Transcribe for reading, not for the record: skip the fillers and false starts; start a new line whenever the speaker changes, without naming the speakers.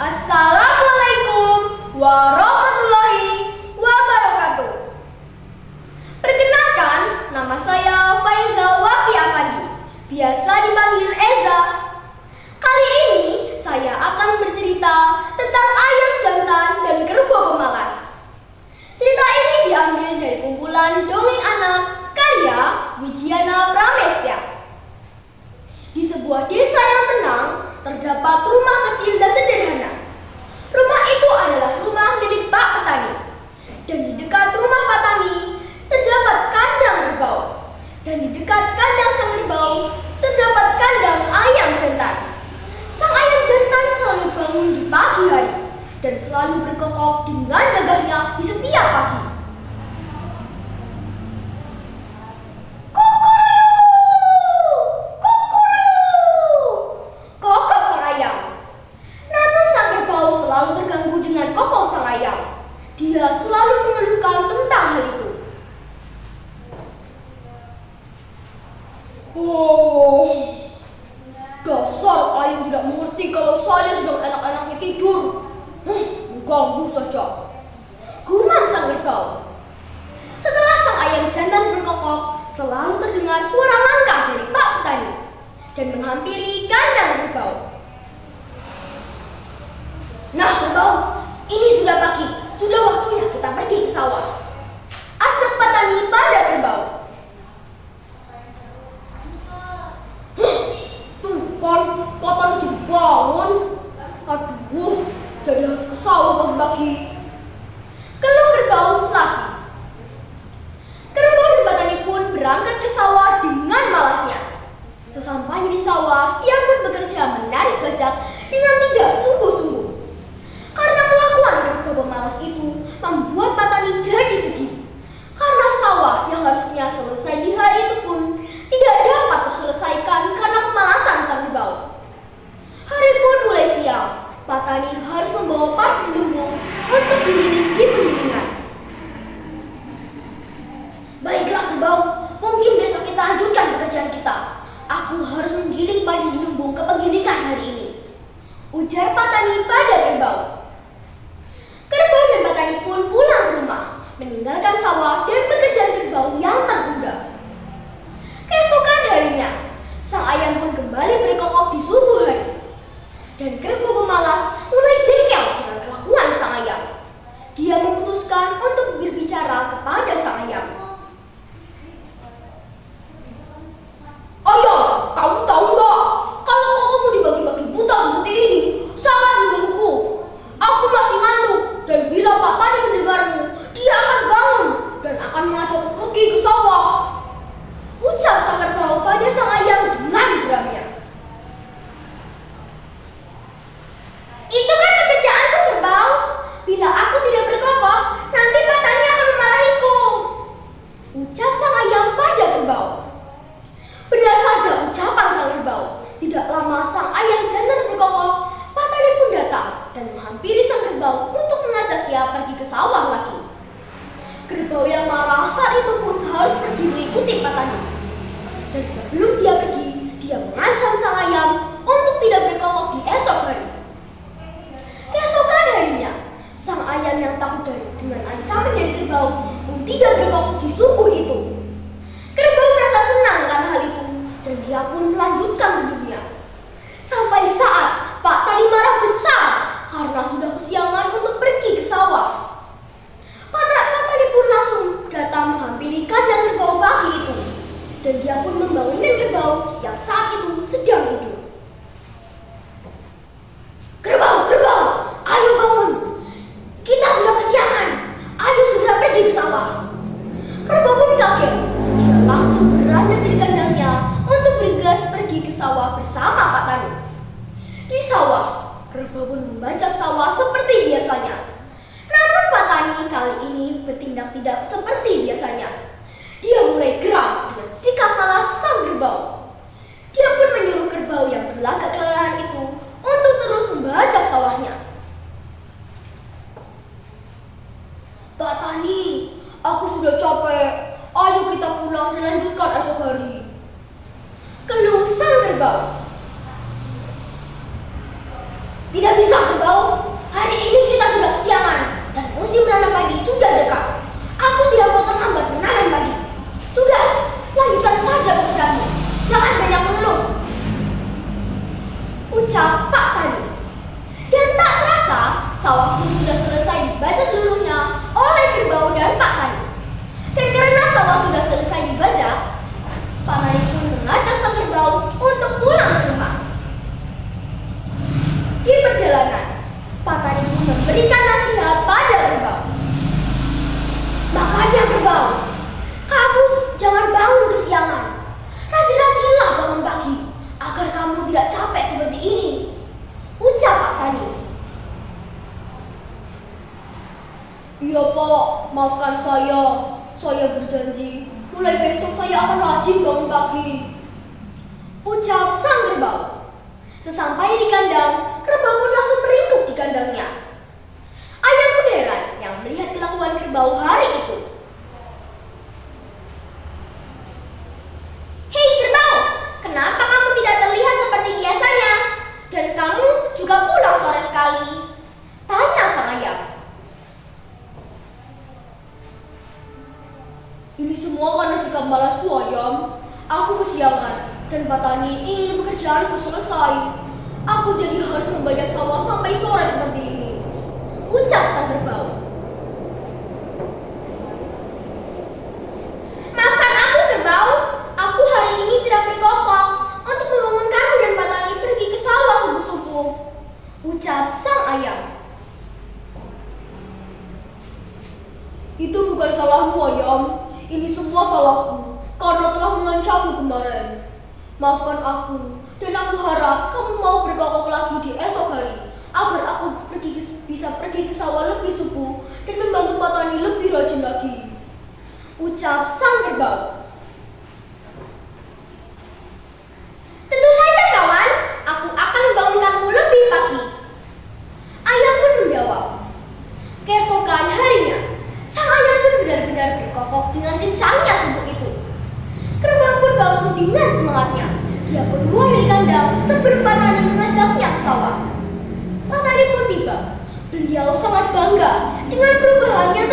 Assalamualaikum warahmatullahi wabarakatuh. Perkenalkan, nama saya Faiza Wafi Afandi, biasa dipanggil Eza. Kali ini saya akan bercerita tentang ayam jantan dan kerbau pemalas. Cerita ini diambil dari kumpulan Dongeng Anak karya Wijiana Pramestya. Di sebuah desa yang tenang, terdapat rumah kecil dan sederhana. Rumah itu adalah rumah milik Pak Petani. Dan di dekat rumah Pak Tani terdapat kandang kerbau. Dan di dekat kandang sang kerbau terdapat kandang ayam jantan. Sang ayam jantan selalu bangun di pagi hari dan selalu berkokok dengan gagahnya di setiap pagi. Dia selalu mengeluhkan tentang hal itu. Oh, dasar ayam tidak mengerti kalau saya sedang enak-enaknya tidur. Mengganggu saja, gumam sang kerbau. Setelah sang ayam jantan berkokok, selalu terdengar suara langkah dari Pak Petani dan menghampiri kandang kerbau. Nah kerbau, ini sudah pagi. Sudah waktunya kita pergi ke sawah. Ajak Pak Tani pada kerbau. Tuh kan, Pak Tani jadi bangun. Aduh, jadi harus ke sawah pagi-pagi. Keluh kerbau lagi. Kerbau dan Pak Tani pun berangkat ke sawah dengan malasnya. Sesampainya di sawah, dia pun bekerja menarik bajak dengan tidak sungguh-sungguh. Karena kelakuan kerbau pemalas itu membuat Pak Tani jadi sedih. Karena sawah yang harusnya selesai di hari itu pun tidak dapat terselesaikan karena kemalasan sang kerbau. Hari pun mulai siang. Pak Tani harus membawa parit lumbung untuk digiling di penggilingan. Baiklah kerbau, mungkin besok kita lanjutkan pekerjaan kita. Aku harus menggiling padi di lumbung ke penggilingan hari ini, ujar Pak Tani pada kerbau. Kerbau dan Pak Tani pun pulang ke rumah, meninggalkan sawah dan pekerjaan kerbau yang tertunda. Keesokan harinya, sang ayam pun kembali berkokok di subuh hari. Dan kerbau pemalas mulai jengkel dengan kelakuan sang ayam. Dia memutuskan untuk berbicara kepada sang ayam. Ayam, kamu tahu nggak? Kalau kokomu dibagi-bagi buta seperti ini, sangat menggangguku. Aku masih ngantuk. Dan bila Pak Tani mendengarmu, dia akan bangun dan akan mengajakku pergi ke sawah, ucap sang kerbau pada sang ayam dengan geramnya. Itu kan pekerjaanku kerbau. Bila aku tidak berkokok, nanti Pak Tani akan memarahiku, ucap sang ayam pada kerbau. Benar saja ucapan sang kerbau. Tidak lama sang ayam jantan berkokok, Pak Tani pun datang dan menghampiri sang kerbau untuk mengajak dia pergi ke sawah lagi. Kerbau yang marah saat itu pun harus pergi mengikuti Pak Tani. Dan sebelum dia pergi, dia mengancam sang ayam untuk tidak berkokok di esok hari. Keesokan harinya, sang ayam yang takut dengan ancaman dari kerbau pun tidak berkokok di subuh itu. Kerbau merasa senang dengan hal itu dan dia pun melanjutkan hidupnya. Sampai saat Pak Tani marah besar karena sudah kesiangan untuk pergi ke sawah. Pak Tani pun langsung datang menghampiri kandang kerbau pagi itu. Dan dia pun membangunkan kerbau yang saat itu sedang tidur. Kerbau, ayo bangun. Kita sudah kesiangan. Ayo segera pergi ke sawah. Kerbau pun kaget. Dia langsung beranjak dari kandangnya untuk bergegas pergi ke sawah bersama Pak Tani. Di sawah, kerbau pun membajak sawah seperti biasanya. Namun Pak Tani kali ini bertindak tidak seperti biasanya. Dia mulai geram dengan sikap malas sang kerbau. Dia pun menyuruh kerbau yang berlagak kelelahan itu untuk terus membajak sawahnya. Pak Tani, aku sudah capek. Ayo kita pulang dan lanjutkan esok hari, keluh sang kerbau. Tidak bisa kerbau, ucap Pak Tani. Dan tak terasa, sawah pun sudah selesai dibajak seluruhnya oleh kerbau dan Pak Tani. Dan karena sawah sudah selesai dibajak, Pak Tani pun mengajak sang kerbau untuk pulang ke rumah. Di perjalanan, Pak Tani pun memberikan nasihat pada kerbau. Makanya kerbau, kamu jangan bangun kesiangan. Rajin-rajinlah bangun pagi, agar kamu tidak capek seperti ini, ucap Pak Tani. Iya Pak, maafkan saya. Saya berjanji, mulai besok saya akan rajin bangun pagi, ucap sang kerbau. Sesampainya di kandang, kerbau pun langsung meringkuk di kandangnya. Ayam pun heran yang melihat kelakuan kerbau hari itu. Hei kerbau, kenapa kamu tidak terlihat seperti biasanya? Dan kamu juga pulang sore sekali, tanya sang ayam. Ini semua karena sikap malasku ayam. Aku kesiangan dan Pak Tani ingin pekerjaanku selesai. Aku jadi harus membajak sawah sampai sore seperti ini, ucap sang kerbau. Maafkan aku kerbau, aku hari ini tidak berkokok untuk membangunkanmu dan Pak Tani pergi ke sawah subuh-subuh, ucap sang ayam. Itu bukan salahmu ayam. Ini semua salahku karena telah mengancammu kemarin. Maafkan aku, dan aku harap kamu mau berkokok lagi di esok hari agar aku bisa pergi ke sawah lebih subuh dan membantu Pak Tani lebih rajin lagi, ucap sang kerbau. Tentu saja kawan, aku akan membangunkanmu lebih pagi, ayam pun menjawab. Keesokan harinya, sang ayam pun benar-benar berkokok dengan kencangnya subuh itu. Kerbau pun bangun dengan semangatnya. Dia pun keluar dari kandang sebelum Pak Tani mengajaknya ke sawah. Pak Tani pun tiba. Beliau sangat bangga dengan perubahan yang